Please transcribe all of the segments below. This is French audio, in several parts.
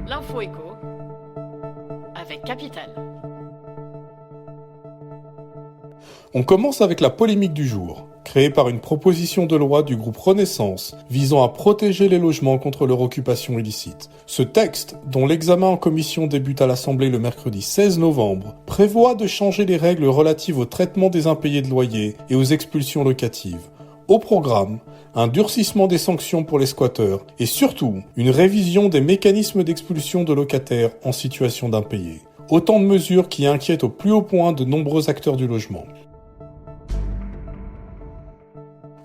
L'info écho avec Capital. On commence avec la polémique du jour, créée par une proposition de loi du groupe Renaissance visant à protéger les logements contre leur occupation illicite. Ce texte, dont l'examen en commission débute à l'Assemblée le mercredi 16 novembre, prévoit de changer les règles relatives au traitement des impayés de loyer et aux expulsions locatives. Au programme, un durcissement des sanctions pour les squatteurs et surtout une révision des mécanismes d'expulsion de locataires en situation d'impayés. Autant de mesures qui inquiètent au plus haut point de nombreux acteurs du logement.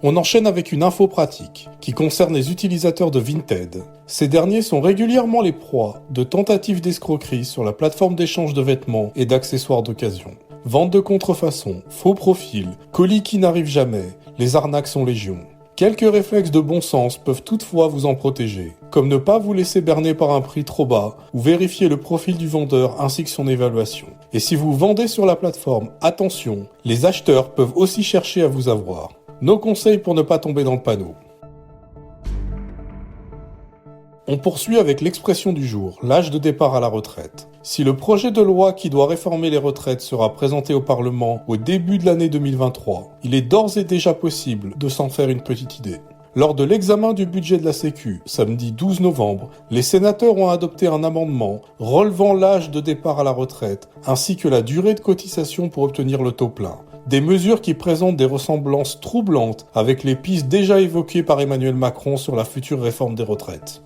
On enchaîne avec une info pratique qui concerne les utilisateurs de Vinted. Ces derniers sont régulièrement les proies de tentatives d'escroquerie sur la plateforme d'échange de vêtements et d'accessoires d'occasion. Vente de contrefaçon, faux profils, colis qui n'arrivent jamais, les arnaques sont légion. Quelques réflexes de bon sens peuvent toutefois vous en protéger, comme ne pas vous laisser berner par un prix trop bas ou vérifier le profil du vendeur ainsi que son évaluation. Et si vous vendez sur la plateforme, attention, les acheteurs peuvent aussi chercher à vous avoir. Nos conseils pour ne pas tomber dans le panneau. On poursuit avec l'expression du jour, l'âge de départ à la retraite. Si le projet de loi qui doit réformer les retraites sera présenté au Parlement au début de l'année 2023, il est d'ores et déjà possible de s'en faire une petite idée. Lors de l'examen du budget de la Sécu, samedi 12 novembre, les sénateurs ont adopté un amendement relevant l'âge de départ à la retraite ainsi que la durée de cotisation pour obtenir le taux plein. Des mesures qui présentent des ressemblances troublantes avec les pistes déjà évoquées par Emmanuel Macron sur la future réforme des retraites.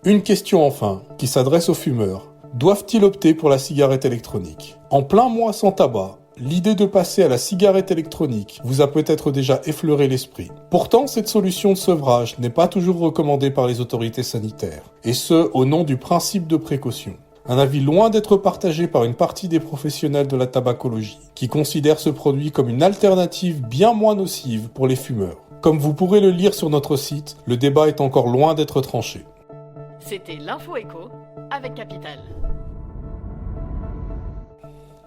Une question enfin, qui s'adresse aux fumeurs. Doivent-ils opter pour la cigarette électronique ? En plein mois sans tabac, l'idée de passer à la cigarette électronique vous a peut-être déjà effleuré l'esprit. Pourtant, cette solution de sevrage n'est pas toujours recommandée par les autorités sanitaires, et ce, au nom du principe de précaution. Un avis loin d'être partagé par une partie des professionnels de la tabacologie, qui considèrent ce produit comme une alternative bien moins nocive pour les fumeurs. Comme vous pourrez le lire sur notre site, le débat est encore loin d'être tranché. C'était l'info écho avec Capital.